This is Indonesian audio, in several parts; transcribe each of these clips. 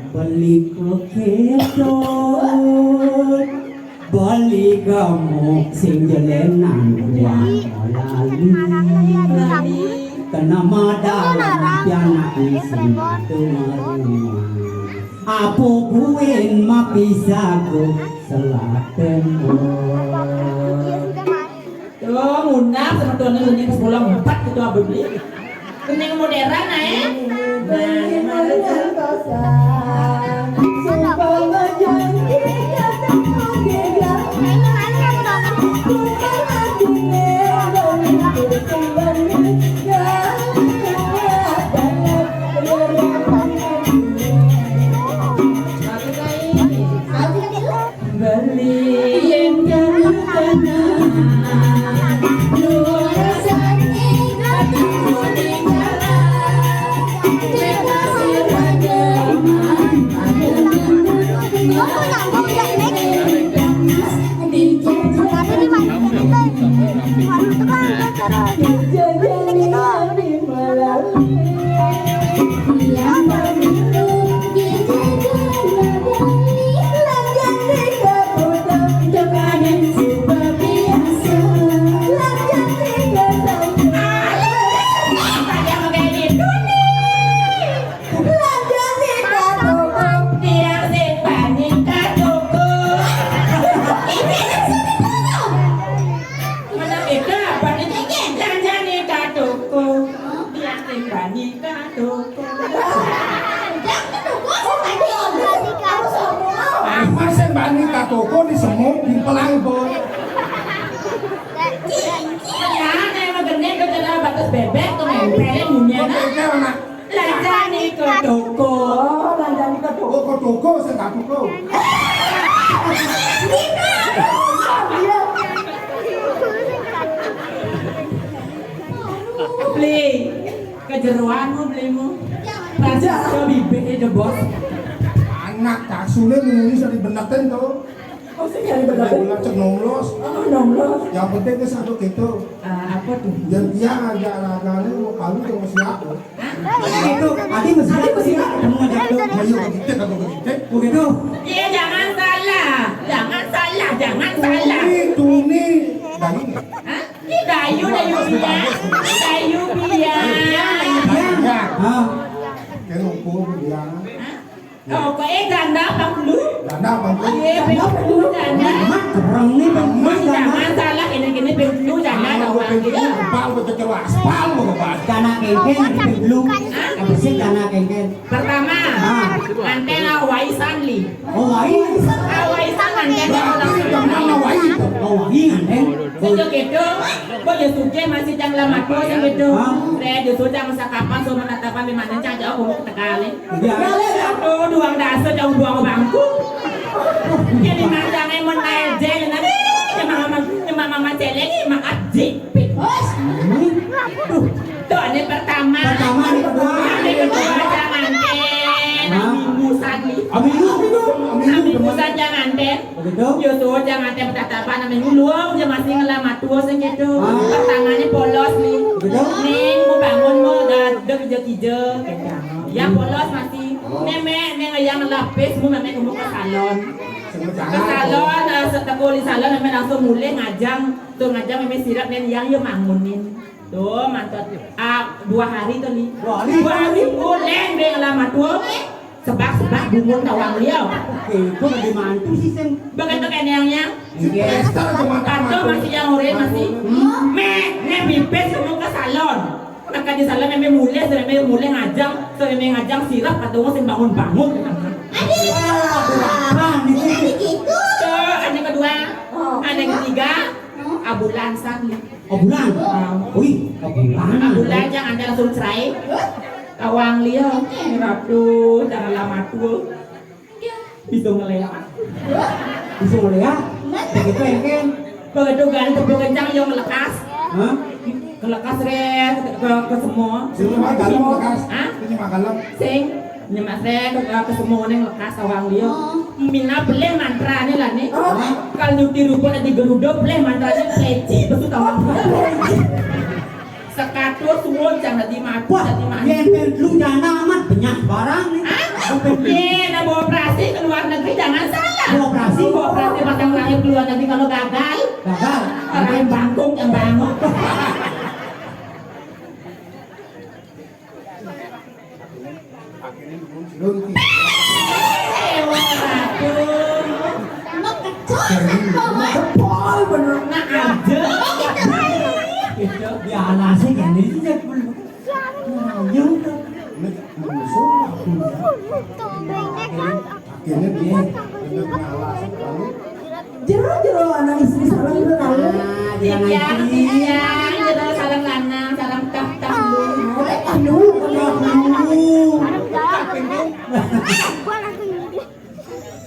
balik kedot balik gamuk sing jelenan ruang lali kena madalan pianak sing tumaruma apo buin mapisago selaten tuh ngundang sama tuannya ini ke sekolah 4 itu abis beli kening modern toko di semut di pelang boy. Ya, nek magene kok ada batas bebek tuh nempelin dunia nah. Lanjani ke toko. Oh, lanjani ke toko. Ke toko sing gak toko. Beli kejeruanmu belimu. Raja ke bibit itu bos. Anak kasune nulis dari benetin tuh. Oh, sih nyari benetin. Ngacek nomlos. Oh, nomlos. Yang penting ke satu gitu. Apa tuh? Dan dia ngajak anaknya mau palu ke masih aku. itu adi mesti kamu ngajak tuh Ayo begitu kalau begitu. begitu Iya, jangan salah. Jangan salah, jangan salah. Itu nih. Dan ini. Hah? Ini Dayu dia. Dayu dia. Ya. ah Kayak ngumpul dia. Oh, kok ganda bang lu? Dana bang. Iya, lu ganda. mak kerang nih bang mas Jangan salah, ini lu ganda Mau doang. pengen kepal betul aspal mau kepal. dana kengken di belum habis itu dana kengken Pertama, antena waisan li. oh wai Waisan antena Berarti jangan nawai itu. oh wai kan sejak itu, kok ya suke masih jang lama tuh yang gitu. Saya justru jang sakapan so menatapan di mana cang jauh mau tekali. Aduh, duang dasar jauh duang bangku. Jadi macam yang menaje nanti, yang mama celeng mak ajik. Tuh ini pertama. ini kedua Ini kedua jangan ten, minggusan nih. Minggusan jangan ten. begitu Yusuf jangan ten tatapan namanya ngulung, dia masih ngelamat tua segitu. Pertangaannya polos nih. Nih mau bangun mau udah kerja. Ya polos masih. Nenek yang lapis, mau nenek kamu ke salon. Ke salon, setelah di salon nenek langsung mulai ngajang, tuh ngajang nenek sirap nenek yang bangunin. Tuh mantap. 2 hari tuh nih. 2 hari boleh dia ngelamat tuh. Sebab bungun tawang liau. itu di mantu sih sen Begitu kenyangnya. yes Atau masih yang ore masih. Nek bibit semua ke salon. Maka di salon memang mulai ngajang sirap atau sing bangun-bangun. Ada kedua, ada ketiga, ambulansan. bulan wih bulan Ambulan jangan ada langsung cerai. Kawang liau, ngerapu, jangan lama tuh. Bisa ngeliat. bisa ngeliat begitu kan Begitu kan kencang yang melekas. hah Kelekas red ke semua. Cuma dalam bekas. Hah? Ini makalah. Sing nyemak red ke semua neng lekas kawang liau. Mina boleh mantra nih lah nih. Kalau nyuti rupa di Garuda boleh mantra nih leci betul kawang. Sekatus semua jangan dimati. wah yang lu jangan amat banyak barang nih Nah Operasi. Operasi pasang rahim keluar nanti kalau gagal. Gagal. Rahim bangkung yang bangun. Lunti. Cepol bener. Nah ada. Itu dia alasnya kan ini sih belum. Yung Musuh aku. Akhirnya dia dengan alasan kami. Jero anak istri salam itu tahu. Yang jadi salam lanang, salam tah lu.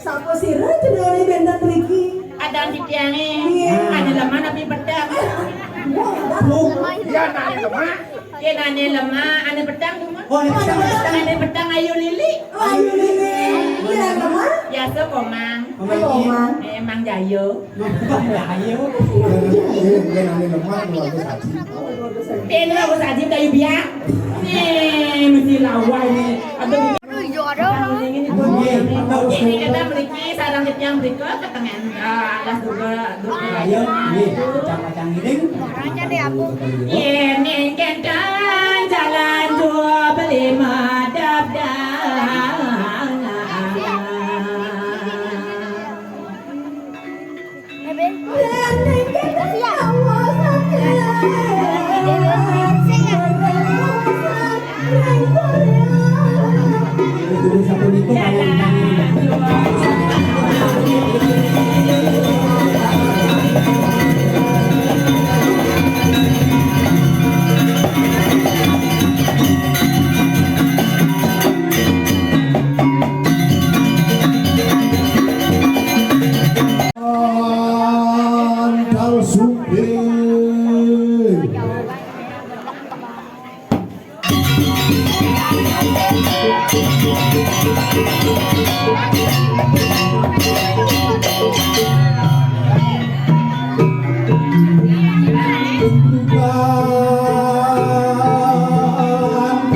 Sapa sirah cenah ni benda triki. Ada di tiangnya, ada lemah tapi pedang. Ya nanya lemah. Dia nanya lemah, ada pedang cuma. Oh, ini pedang. Ada pedang ayu lili. Ayo ini. Ya mama. Ya komang. Komang. Emang jayo. Ayo. Dia nanya lemah keluarga saji. Ini aku saji kayu biak. Nih, mesti lawan nih. Ada ini kita beli sarang yang berikut ketengan alas juga. Ayo, ini macam-macam ini. Ini kita jalan 25 dabdang. Dulu satu itu Antal supir.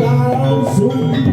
Antal supir.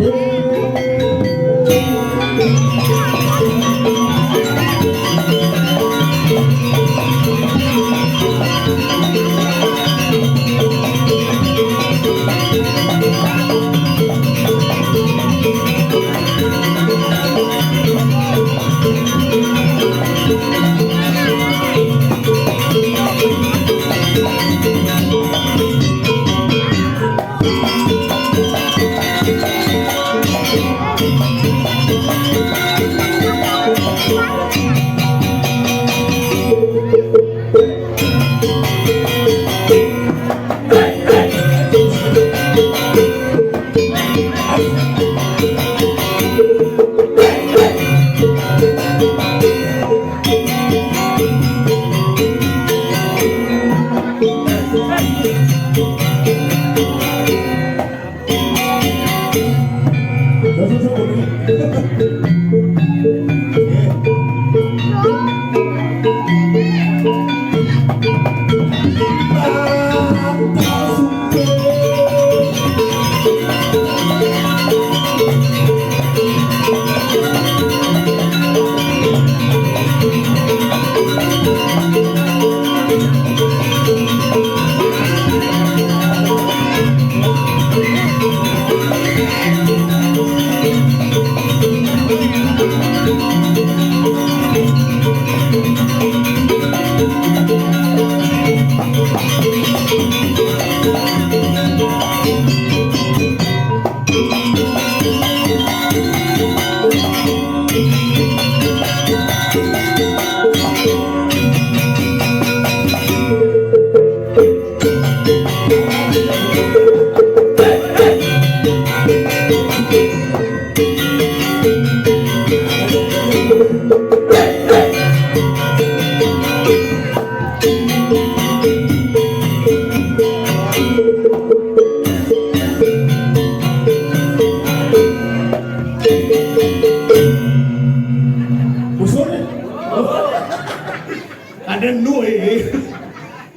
Ada Nui.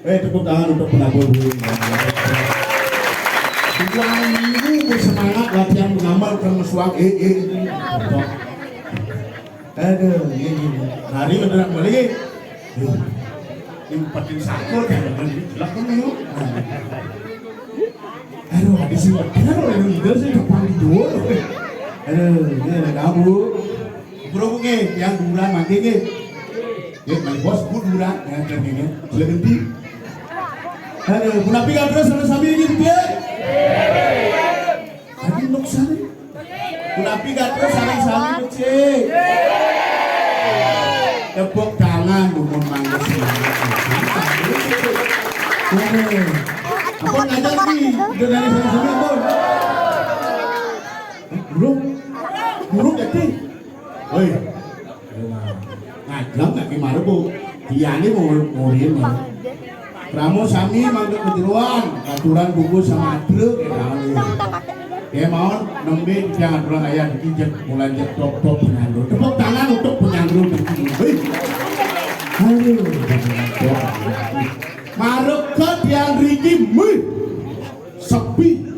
Tepuk tangan untuk penabur. Dua minggu bersemangat latihan mengamalkan mesuang Aduh, ini. Hari beneran balik. Impetin sakul kan jelas kan yuk. Aduh, ada sih benar orang leader sih depan itu. Aduh, ini ada kamu. Bro ke yang durang mati ke. Ya, my bos pun durang yang terkini. Silakan di. Aduh, menapi kan terus sama sambil ini dia. Lagi nuksan. Menapi kan terus sama sambil cek. Tepuk tangan umum mangga semangat. Apa ngajar sih? Udah dari sana Bon. Burung jadi. Woi. Ngajak nggak gimana bu? Dia ini mau ini. Kamu sami mangga kejeruan, aturan bungkus sama truk ya. Ya mau nembe jangan pulang ayah dijek mulai jek top penyandro. Tepuk tangan untuk penyandro begini. Aduh, marekat yang rigi sepi.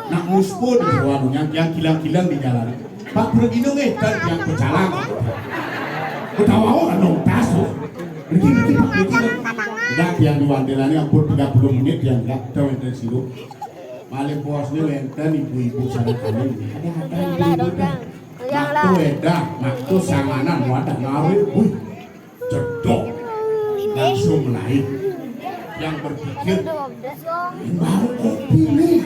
Nak muspun yang kilang-kilang di jalan. Pak Bregino dan yang berjalan. Ketawa orang dong tasu. Rigi. Dah yang diwandelani ampun 30 menit yang enggak tahu dari situ. Malih bos ni wenten ibu-ibu sana kami. Ada Maktu edah, maktu sanganan wadah ngawi. Cedok langsung lain yang berpikir baru kopi nih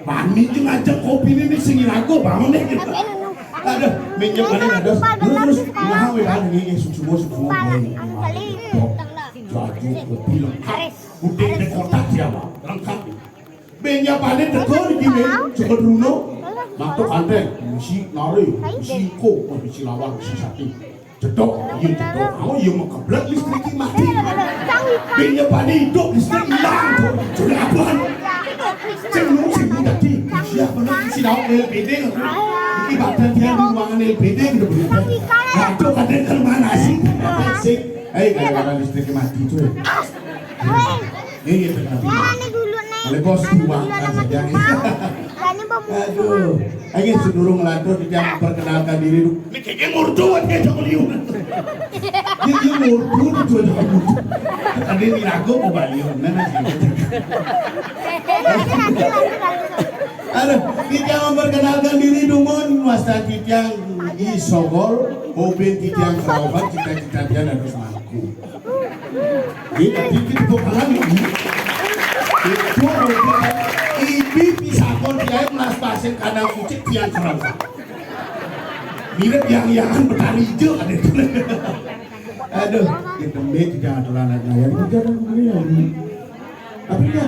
Bani itu ngajak kopi ini singin aku bangun deh ada minyak mana ada terus ngawe kan ini semua baju kopi lengkap putih dekotak siapa lengkap minyak mana tekor gini cukup runo makto kandeng misi nari misi ko misi lawan misi sati cedok, iya cedok. Aku iya mau kebelet listrik mati. Minyak pani hidup listrik hilang. Sudah apaan? Cenggung tadi. Siapa nak isi daun LPD? Ini badan dia di ruangan LPD kita berita. Waduh kadang ke mana sih? Sik. Kadang-kadang listrik mati cuy. Ini terkenal. Oleh bos diuangkan saja. Aduh, ayo sedurung lato tidak perkenalkan diri dulu. Ini kayaknya murdu dia jangan liun. Dia murdu dia jangan murdu. Tadi ini ragu mau baliun, nana sih. Aduh, kita memperkenalkan diri dumon wasta kita isogol, mobil kita yang kerawat cita-cita dia harus mampu. Kita bukan ini. Itu ibi pisakon dia melas pasien kandang kucing yang kerawat. Mirip yang petani hijau ada itu. Aduh, kita tidak ada anak yang kerja dan begini. Tapi dia,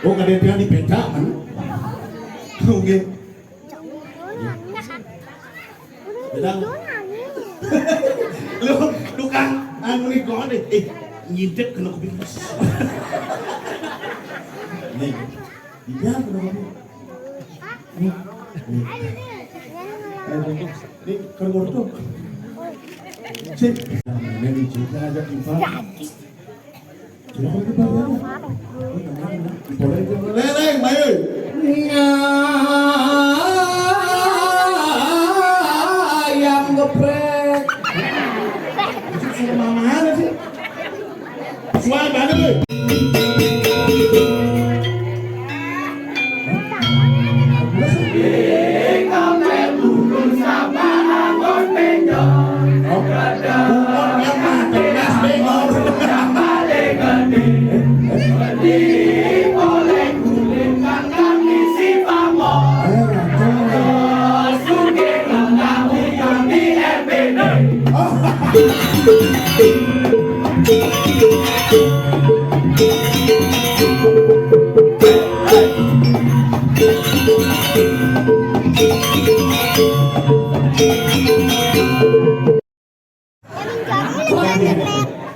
oh ada yang di peta kan? Oke. Bedang. Lu tukang anu ni kau ni, ngintip kena kopi mas. Nih, dia kena kopi. Nih, kerja tu. Cik, ni cik aja kita. Jangan kita ya. Boleh, baik. Ayam geprek. Sama mana sih? Suara banget.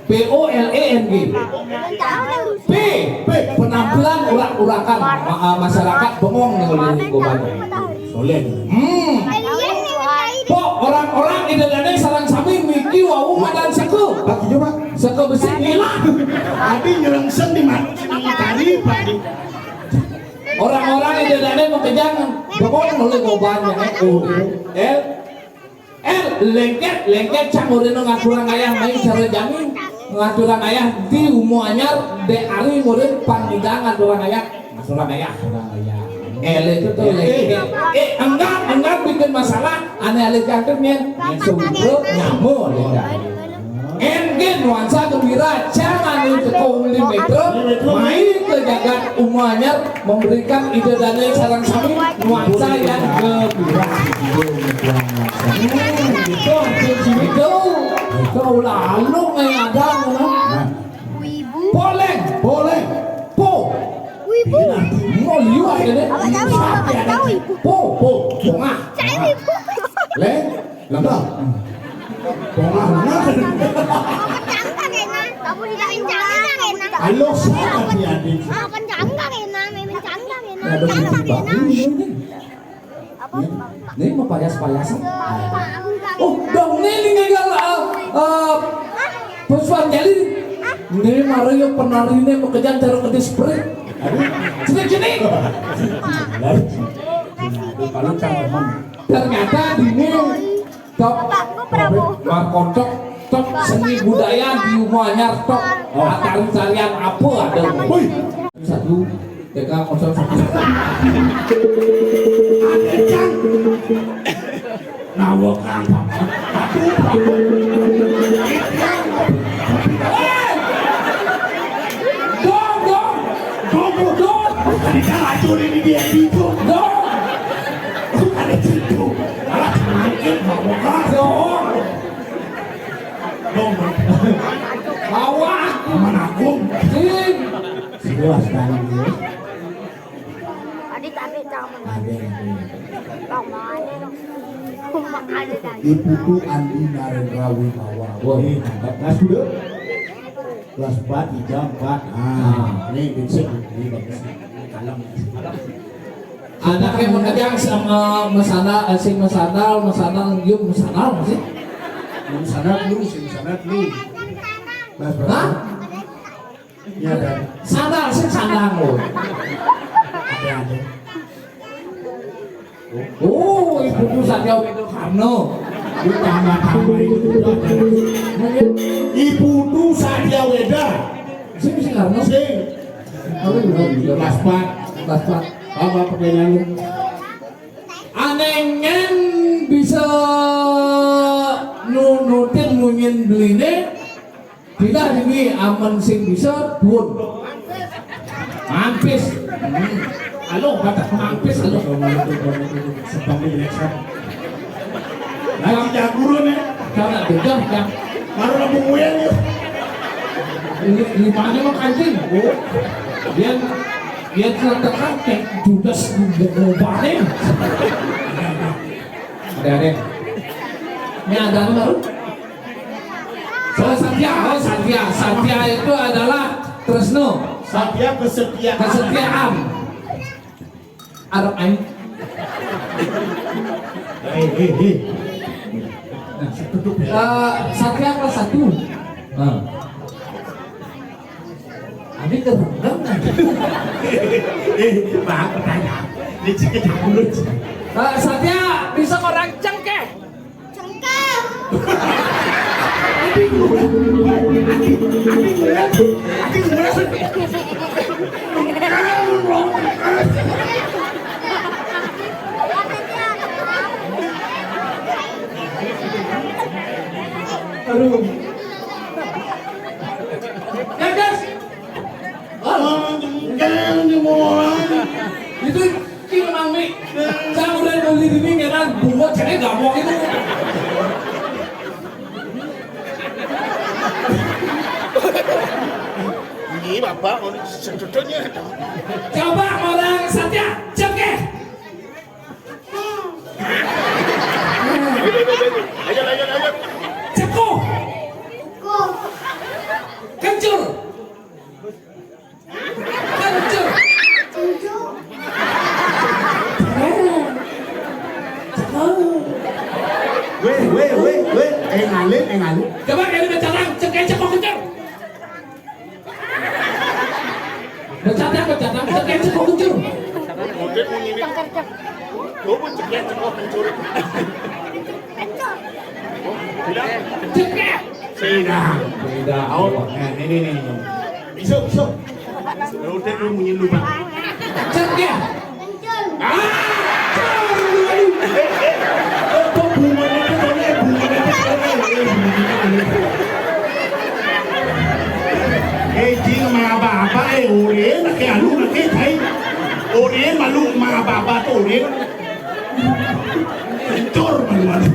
POLENG P penampilan urak-urakan masyarakat bengong nih oleh goban solen po orang-orang di dalamnya sarang sami miki wau madan seko lagi coba seko besi hilang tadi nyerengsen di mana tadi orang-orang di dalamnya mau kejang bengong oleh goban lengket camurin ngaturan ayah main cara jamin ngaturan ayah di umum anyar de ari murid panggidang ngaturan ayah ele itu tuh enggak bikin masalah aneh ale jangkirnya yang sebelum nyamuk engin nuansa gembira jangan itu kauli metro main ke jagat umumnya memberikan ide dan sarang sami nuansa yang gembira itu lalu ada boleh mau lihat ini po bongah le lemah bongah halo siapa dia adik ini mau payas-payasan oh dong ini ngegal persoalan jadi ini Mario penari ini mau kejar cara ke display sini ternyata di top markotok top seni budaya di umumnya top tarian apa ada satu TK 01 nawakang Kita lacurin di dia itu. Ada itu. Alah semakin mau kasih. Dong. Bawa mana aku? Sebelas kali. Ibu Andi Narendra Wibawa. Wah, nah sudah. Kelas 4, 3, 4. Ini basic. Ini bagus. Anaknya mengejar sama mesana asing mesanal yuk mesanal masih Mesanat lu. hah? Ya ada. Sandal sih sandal lo Ada. oh ibu tuh saja itu Karno Tambah itu. Ibu tuh saja weda. sih bisa Karno Sing. Kelas 4. Apa pertanyaan lu? Anengen bisa nunutin mungkin beline tidak ini aman sing bisa pun mampis halo batas mampis halo Sebagai election. Lagi jaguru nih. karena beda yang Baru nabung uyan yuk. limanya mah kancing dia tertekan kayak judas ngobarin ada ini ada apa baru Satya itu adalah Tresno Satya kesetiaan Arab Ain Satya kelas 1 Abi kerendam nanti. Bang pertanyaan. Ini cekit dulu. Satya bisa orang cengkeh. Aduh. Gagas. Itu kira mami. Saya udah beli di sini kan bunga cengkeh gak mau itu. Ini bapak mau sedutnya. Coba orang Satya cengkeh. Ayo. Cepuh. Kencur. Weh, ngalih. Coba kalian bercarang cengkeh cepuh kencur. Bercarang cengkeh cepuh kencur. Kemudian mengingat. Gue pun ceknya cekoh hancur. Beda. Beda. Oh, nah, ini. Isuk. Lu teh lu munyin lu, Pak. Cek ya. Kok bunganya itu tadi jing ma baba urin ke alu ke thai urin malu ma baba tu urin cor malu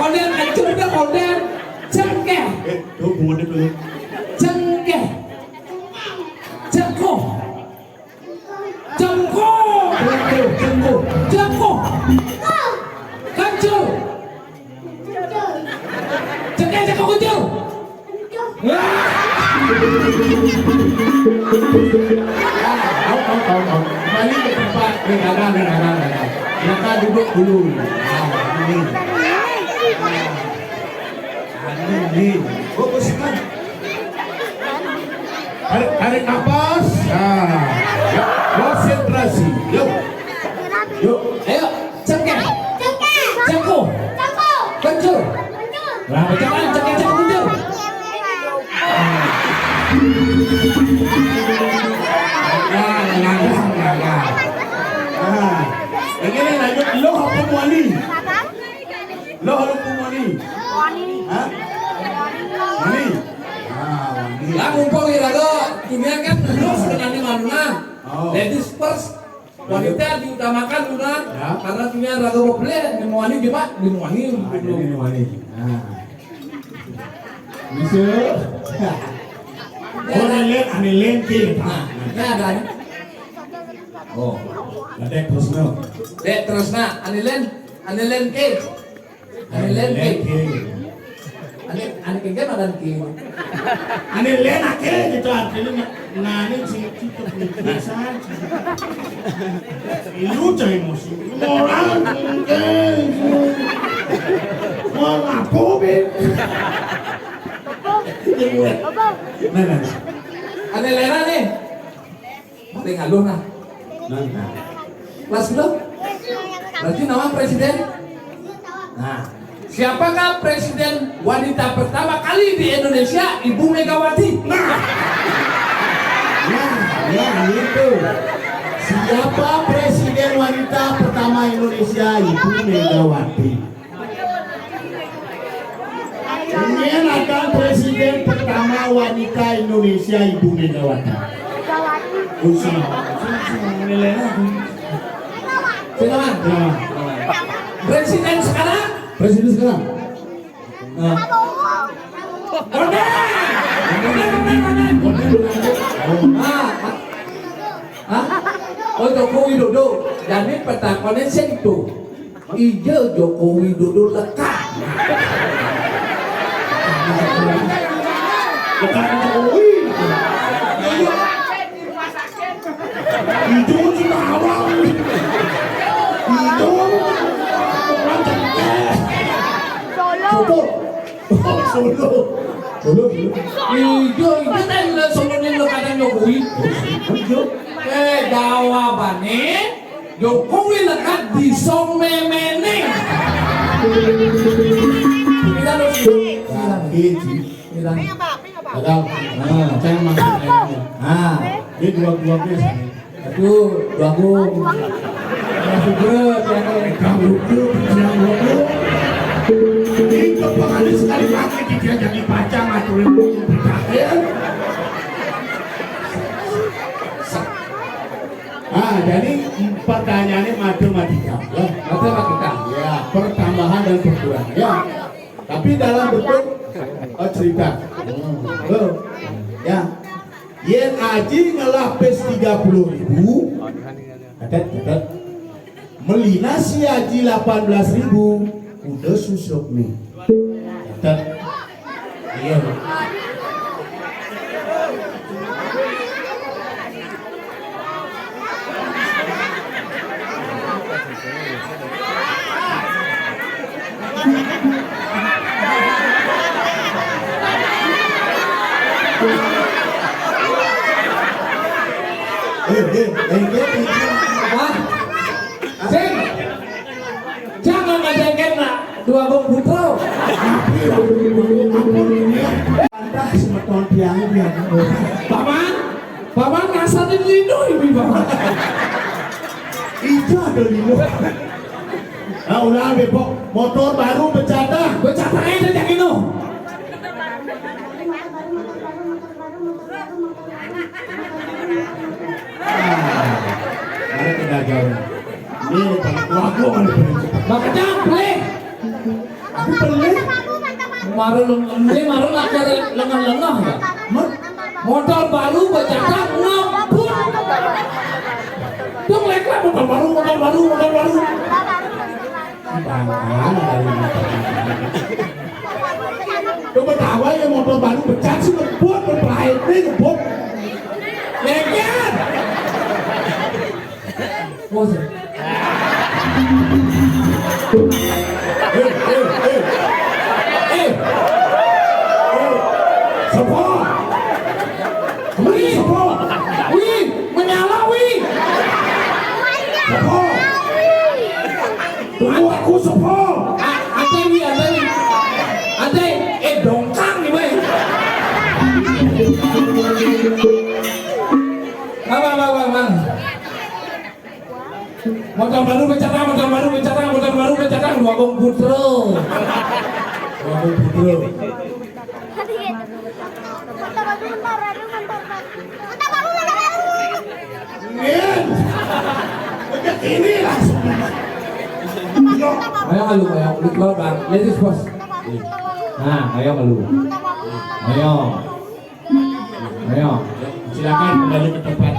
Konden hancur dia konden. Cengke. tu bunga dia tu Cengke. Cengko. Kancur. Cengke kancur. Tahu. Balik ke tempat negara. Maka duduk dulu. ini fokuskan tarik nafas konsentrasi yuk Ayo, cengke. Cengko. Kancur. Nah, berjalan cengke kancur. Ini lanjut lo apa wani? Lo apa wani? Hah? Wani? Wani. Lah mumpung iraga dunia kan lu sudah nanti manuna. Ladies first. Wanita diutamakan udah karena dunia raga boleh dimuani gimana? Dimuani. Bisa. Aneh len kita. Nah, ada nih. Oh, Ada terus no. dek terus na, anilen ke, ane kengke ada ke. Aneh len ake gitu artinya nani sih kita pesan. Ilu cai musim. Orang ke. Mau apa be? Nah. Ane lena nih, mati ngaluh nah. Kelas belum? Berarti nama presiden? Nah, siapakah presiden wanita pertama kali di Indonesia? Ibu Megawati. Ya itu. Siapa presiden wanita pertama Indonesia? Ibu Megawati. Ini akan presiden pertama wanita Indonesia Ibu Megawati. Silakan. Presiden sekarang? Oh, Joko Widodo. Jadi petakonnya itu. Ijo Joko Widodo lekat. Bukan Jokowi. Itu cuma awal. Itu orang cerdas. Solo. Ijo kan solonya lekatan Jokowi. Jawabannya Jokowi lekat di Song Memeneng. Kita harus Ini dua-duanya sama. aduh, bagus. Masih berat ya Kamu ini kepengaruh sekali pakai dia jadi baca ngaturin jadi pertanyaannya matematika ya. Matematika. Ya, pertambahan dan perkurangan ya. Tapi dalam bentuk cerita. Ya. Yen Aji ngelapis 30.000. Catat. Melina si Aji 18.000. Udah susuk nih. Catat. Iya. Sing, jangan ngejengket nak. Dua Agung Putra. Pantah semeton tiang dia. Paman ngasarin lino ini paman. Itu ada lino. Nah ulang bebok motor baru bercata. Bercata aja yang itu. Ada kedagang. Ini lagu ada. Makanya beli. Aku pelik. Marun akhir lengah-lengah ya. Motor baru bercata ngapun. Tuh leklah motor baru. Coba tahu ya motor baru becat sih ngebut berpahit nih ngebut. Lekan. Bos. Sopo. Wih, Sopo. wih, menyala wih. Sopo. Tunggu aku sopo. Ate, dongkang nih weh. Bang. Motor baru bicara, Dua Agung Putra. Nin. Udah ini langsung. Yo. Ayo ngeluh, keluar bang, ladies bos. Nah, ayo ngeluh. Ayo. Silakan kembali ke tempat.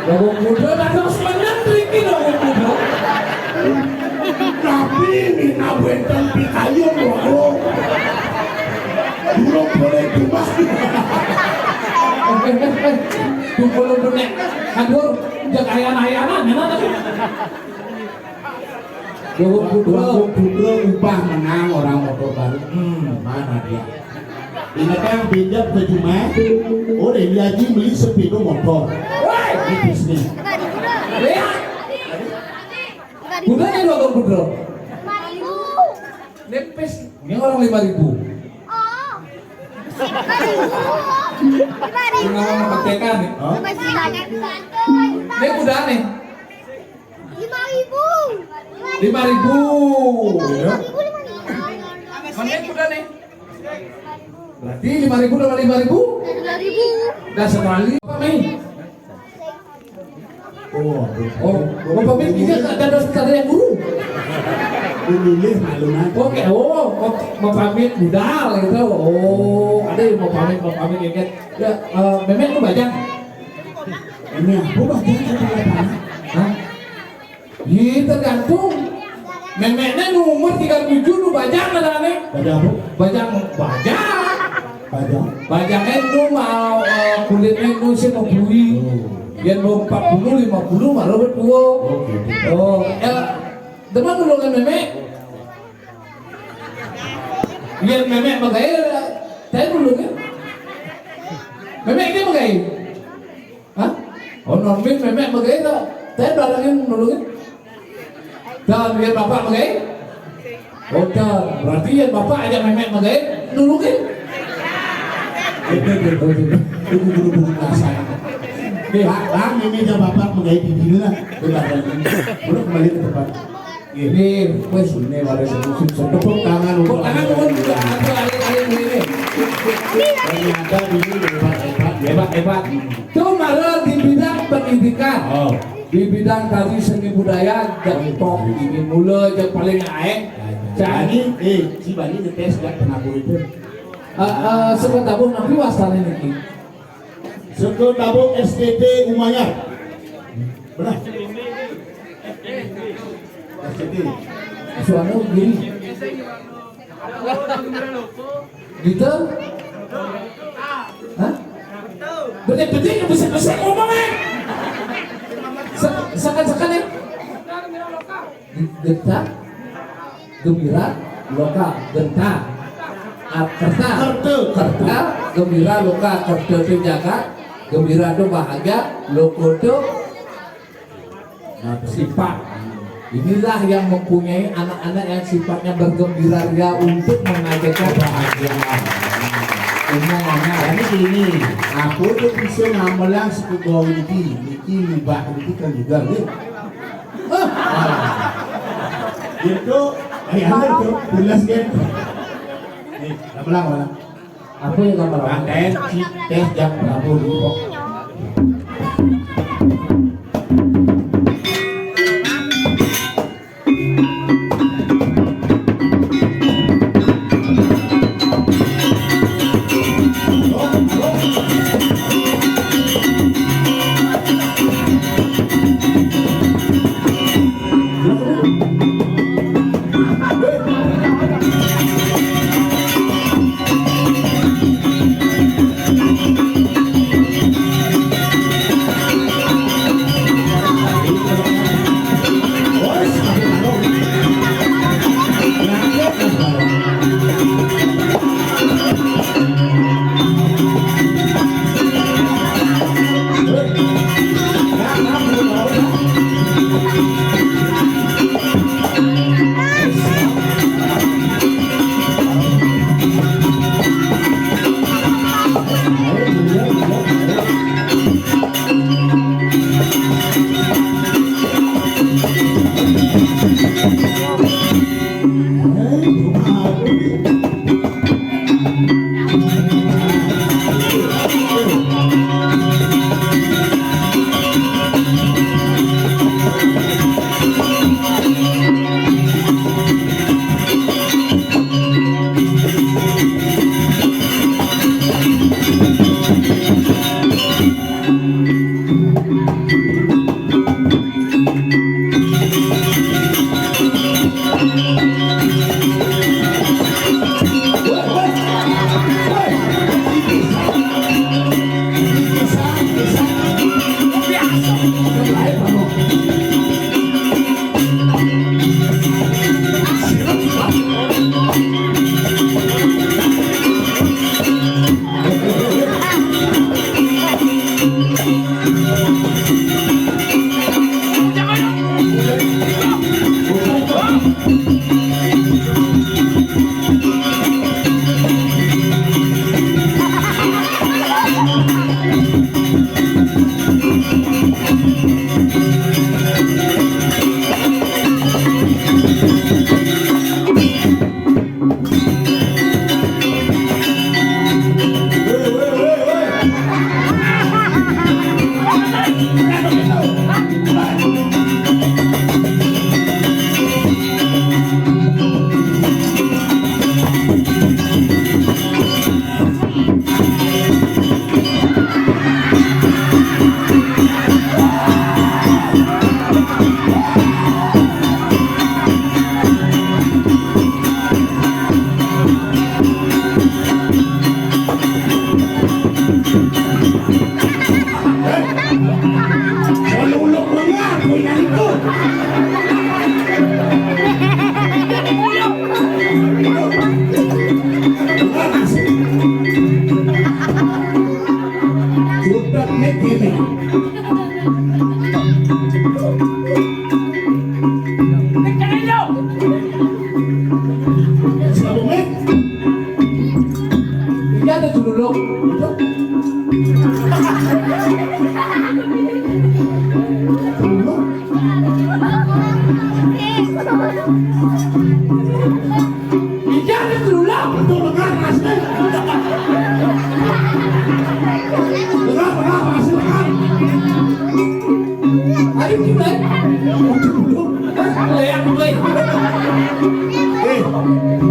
Dua Agung Putra, datang semenang Riki Dua Agung Putra. Tapi Nina benteng pikayun loh. Belum boleh cuma. Tumpul nek, aduh, jaga ayana-ayana, mana tapi. Dua Agung Putra upah menang orang motor baru. Mana dia? Ini kan pinjam ke Jumat. Oh, dia lagi beli sepeda motor. Ini bisnis. Lihat. Budanya Dua Agung Putra. Nepes, ini orang 5.000. Ini ngomong pakai kan nih. Ini kuda nih. 5.000. Mana kuda nih? Berarti 5.000 sama 5.000? Dah sekali. Apa nih? Bapak Min, ini ada sekali yang guru. Memilih malunan. Oke, mau pamit budal gitu. Ada yang mau pamit inget. Ya, Memet lu bajang. Ini aku baca apa? Hah? Iya tergantung. Memetnya nomor 37 lu bajang ada nih. Baca apa? Bajangnya lu mau kulitnya lu sih mau bui. Yang mau 40, 50 malah berdua. Teman dulu kan Memek. Biar Memek pakai, saya dulu kan. Memek ini pakai. Hah? Normin Memek pakai tak? Saya barangin dulu kan. Dan biar bapak pakai. Berarti yang bapak aja Memek pakai dulu kan. Buru-buru kasar. Bang, ini aja bapak menggait di lah. Udah kembali ke tempat. Ini wes ini ada musim Tepuk tangan untuk tangan pun juga ada ini. Ternyata ini Hebat. Itu malah di bidang pendidikan. Di bidang tadi seni budaya jadi top ini mulai yang paling naik. Jadi si Bani ngetes gak penabur itu. seketabung nanti wastan ini. Seketabung STT Umayyad. Benar. STT. Suara gini. Gitu? Hah? Betul-betul yang bisa ngomongnya. Sekan-sekan ya. Genta, gembira, lokal, genta, kerta, gembira, lokal, kerta, penjaga, Gembira itu bahagia, loko itu sifat. Inilah yang mempunyai anak-anak yang sifatnya bergembira ria untuk mengajarkan kebahagiaan. Semuanya ini gini, aku tuh bisa ngamalang suku gaul ini mibah ini kan juga nih. Itu, ayah itu jelas kan. Nih, ngamalang mana? Apa yang gambar? Paten, tes jam berapa nih?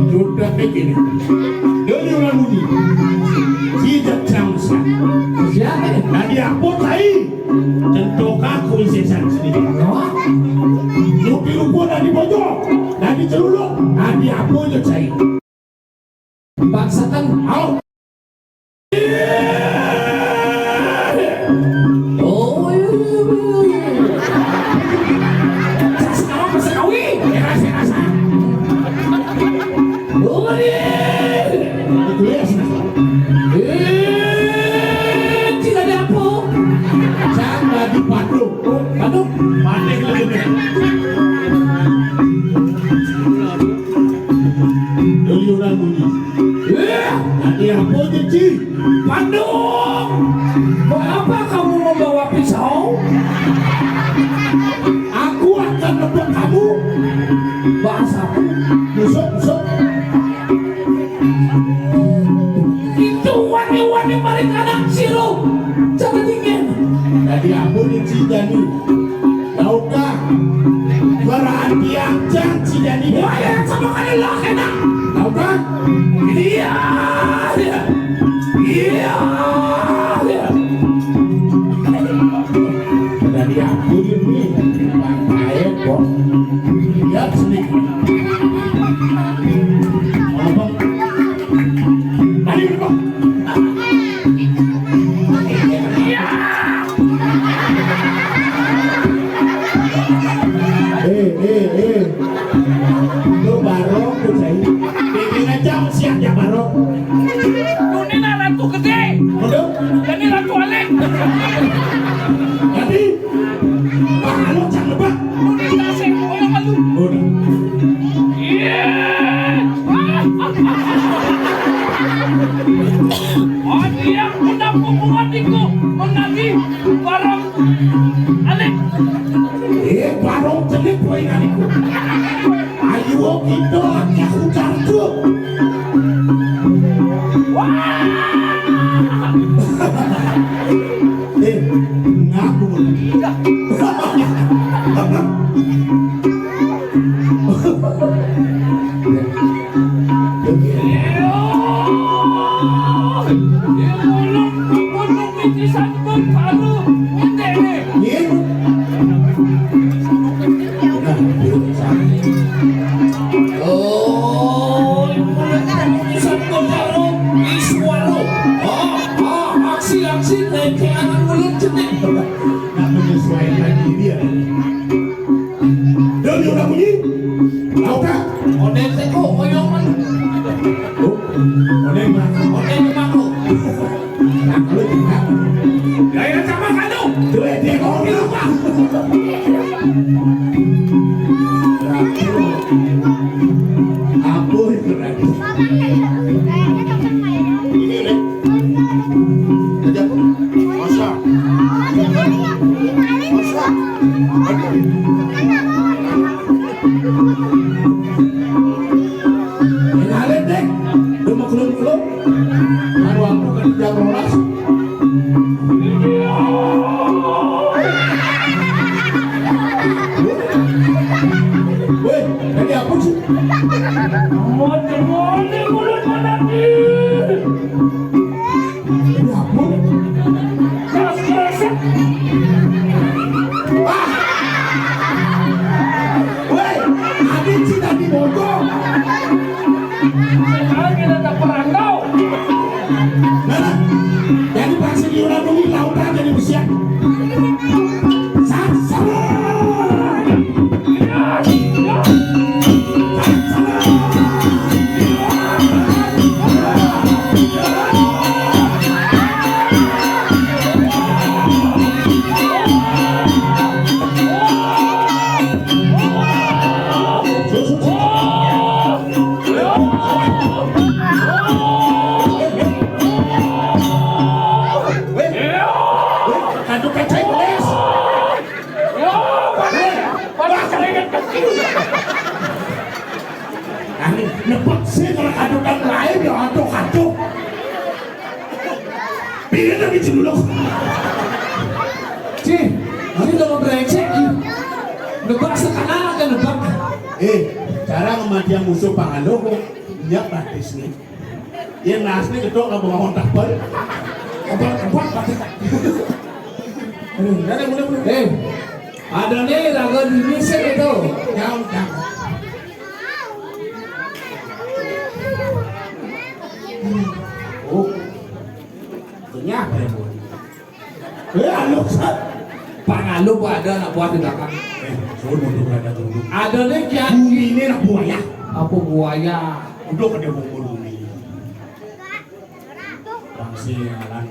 Sudah begini, dari orang mudi, tidak cangsa. Nah dia pun saya, contoh aku sesan sendiri. Lupi lupa dah di pojok, dah di celuluk, nah dia pun je saya. Paksakan out. Tidak ada apa. Aduh, Mana lagi? Doli orang bunyi. Nanti apa jadi? Bandung, mengapa kamu membawa pisau? Aku akan nebak kamu. Bahasa apa? Busuk. Itu wani-wani balik anak siru. Jangan dingin. Jadi aku ni Cidani. Tahukah? Suaraan tiang Cidani. Wah, yang sama kali lah enak. Tahukah? Iya. Jadi aku ni pakai kok. Lihat sini. Apa? Mari kok. Lu barok tuh saya. Bikin aja siap ya barok. Ini ratu gede. Udah. Ini ratu Alek. Jadi, lu jangan lupa. Ini kasih orang malu. Udah. Iya. Oh dia udah hubunganku menanti barang Alek. Barok jelek poinganiku. Ayo kita lagi aku cargo. Ngaku. Nak menyesuaikan diri ya. Doli udah bunyi. Tahukah? Odeng teko oyong man. Oh, odeng mah. Odeng mako. Nak lu juga. Gaya sama kanu. Dua dia kau ni lupa. Apa itu lagi? Ini ni. Ada apa? Masa. Kenalin dek. Lu mau kelum-kelum? Anu aku kan jam rolas. Weh, tadi apa sih? Mode mulut menanti. Tadi apa? Keras-keras. Weh, adik sih tadi mogok. Sekarang kita tak perantau. Mana? Jadi pas diulang dulu lautan jadi bersiap. Sama. Kandung kecai polis. Ani nebak sih kalau kandukan lain ya hantu-hantu. Pilih tapi dulu. Cih, ini udah mau brengsek. Nebak sekarang akan nebak. Cara ngematian musuh pangalo kok nyak praktis nih. Yang nasni ketok nggak bawa kontak bar. Kompor pasti. Eh, ada nih raga di Indonesia itu. Jangan. Oh, ternyata ya bu. Alo, Pangalu ada anak buah di belakang. Suruh untuk ada tunduk. Ada nih kian. Bumi ini nak buaya. Apa buaya? Untuk ada bumi. Bangsi alam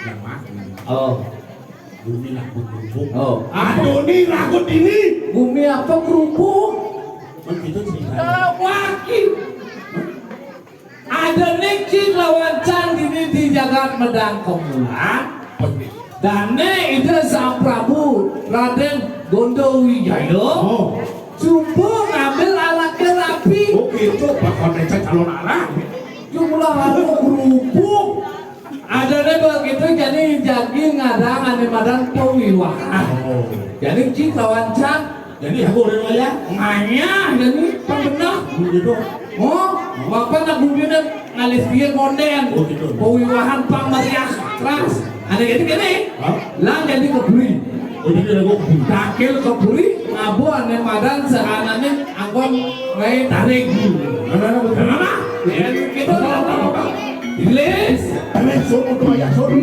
yang mati. Oh, Bumi lagu kerupuk. Oh. Aduh nih lagut ini. Bumi apa kerupuk? Begitu ceritanya. Wakil. Ada Niki lawan Cang ini di Jagat Medang Kemulan. Dan itu Sang Prabu Raden Gondowijaya. Oh. Coba ngambil alat terapi. Oh itu bakal necek calon anak. Jumlah lalu kerupuk. Ada begitu jadi ngadang ane madan pewiwahan. Oh. Jadi cik lawan Cang. Jadi aku udah ya. Nganya jadi pernah. Gitu. Oh, bapak nak bumbunya ngalis dia monden. Oh, gitu. Pewiwahan pang meriah keras. Ada jadi gini. Hah? Lang jadi keburi. Oh jadi lagu Takil keburi. Ngabu ane madan sehanane angkon ngai tarik. Mana? Jadi kita Iblis. Amin, suruh untuk ayah, suruh.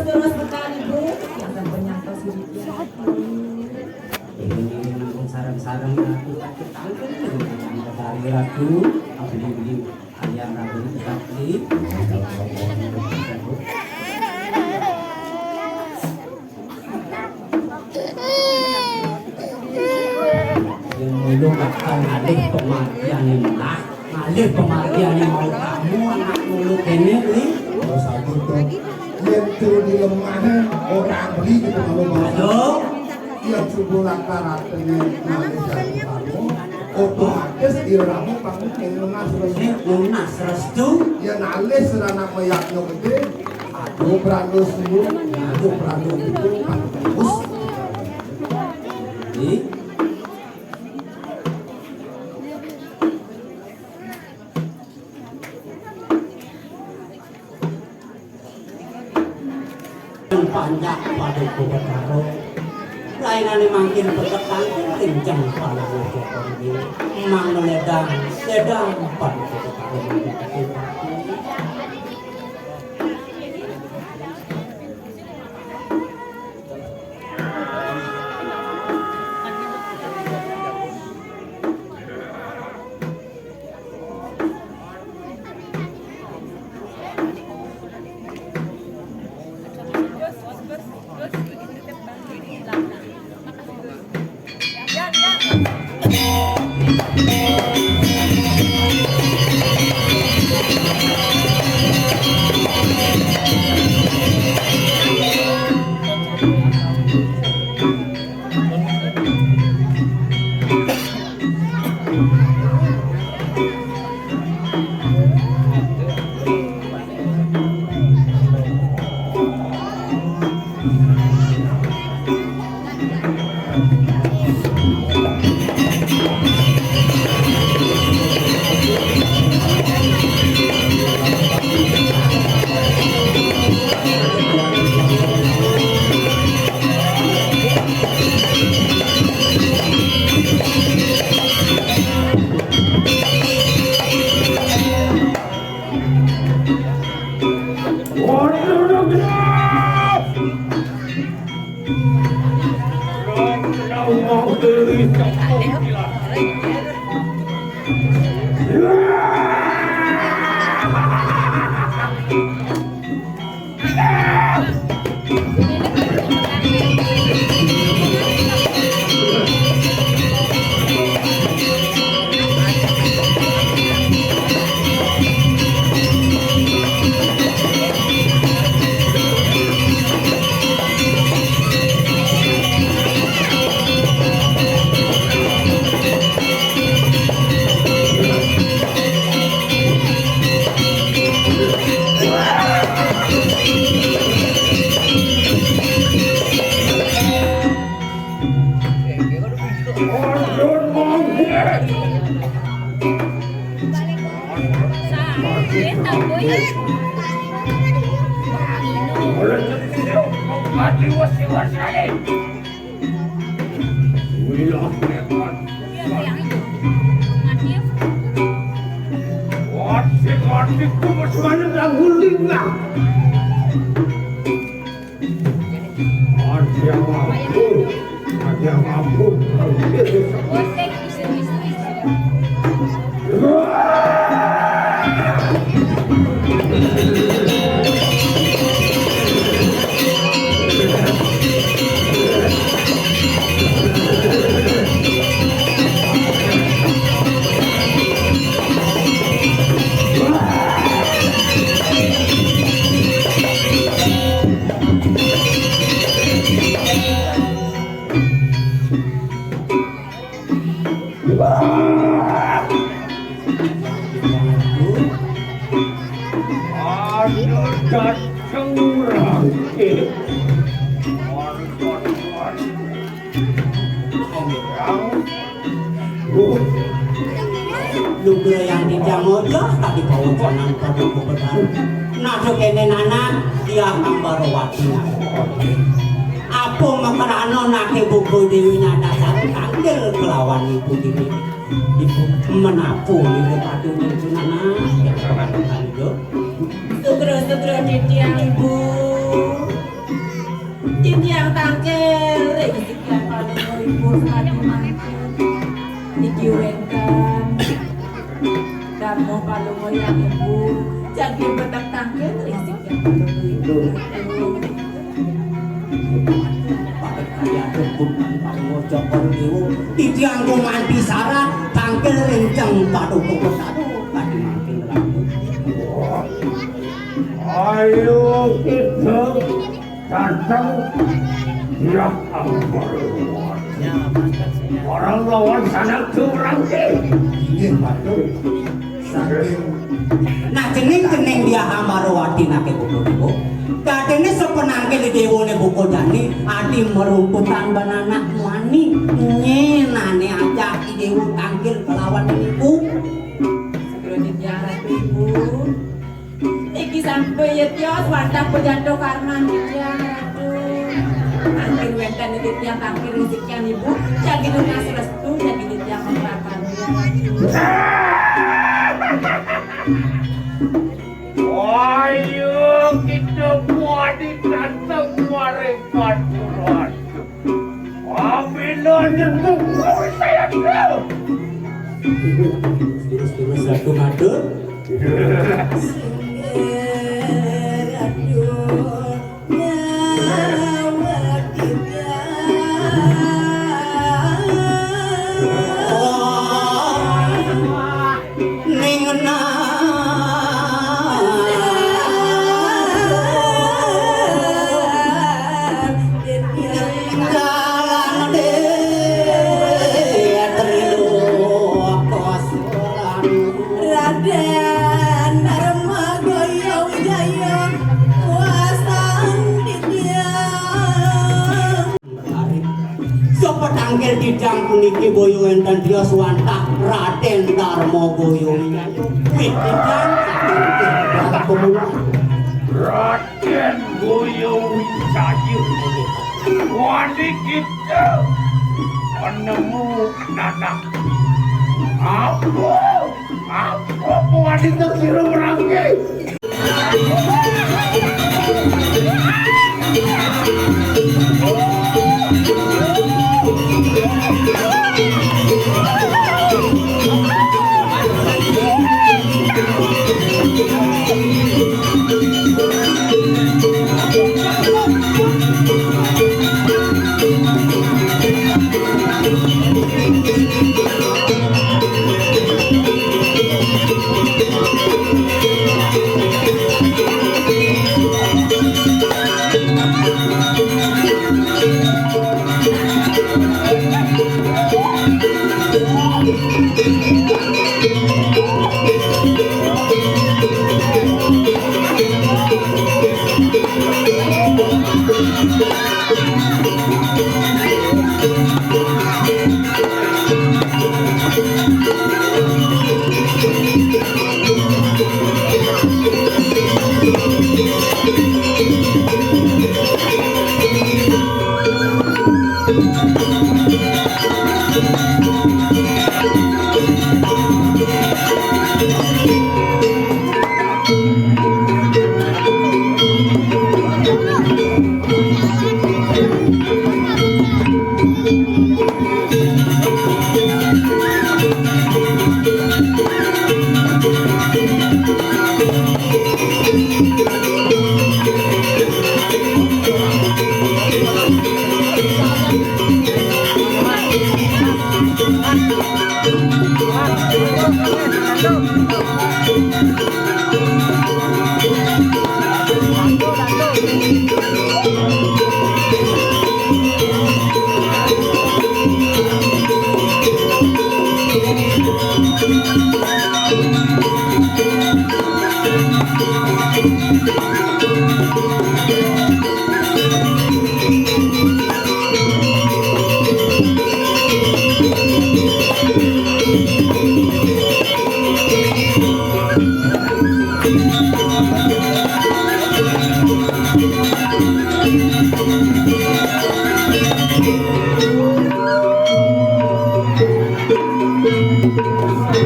Terus berkali bu, yang terpenyangkau siriknya. Sarang-sarang aku takut tangkap dari ratu, aku beli ayam ratu tetap beli. bakal ngalih kematian lah. Ngalih kematian mau kamu anak mulut ini nih. Terus aku tuh yang tuh di lemahan orang beli gitu kalau mau. Aduh. Yang subuh rata-ratanya nanti kamu otomatis diramu kamu yang lunas Ini lunas restu. ya nalis serana mayaknya gede. Aduh berando semua, aduh berando itu bagus. Nih. Panjang pada kebetaro lainan makin bertekan kencang pada kebetaro ini emang meledang sedang pada kebetaro ini Lugra yang tidak mojo tadi bawa jangan pada kebetulan nado kene nana dia ambarowatinya apa makarano nake buku dewi nada satu tanggil kelawan ibu dini ibu menapu ibu padu itu nana Sugro titiang ibu titiang tangkel titiang paling ibu sekali mangkel dikiwenkan dan mau palungo yang ibu jadi betak tangkel risik yang palungo ibu Ya bukan pangojo kondewo dianggo mandi sarat tangkel renceng paduka satu kadi makin ratu. Ayo kita datang ya ampun. Orang lawan sana curang sih. Ini patuh. Nah jeneng dia Hamarowati nake buku-buku. Kadene sepenangke dewone buku jani adi merumputan banana wani nyenane aja dewu tangkil kelawan ibu. Segera dijarah ibu. Iki sampai ya tios wadah pejanto karman dijarah tuh. Angkir wedan itu tiang tangkir rezekian ibu. Jadi lunas restu jadi tiang mengelapan dia. Ayo kita buat di kantong mereka turun. Apabila nyentuh saya tahu. Terus satu madur. Angger didang puniki boyo enten dia suwantah Raden Darmo boyo nyanyo wit didang Raden Boyo Wijaya wani kita penemu nanak apa wanita kira merangkai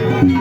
Thank you.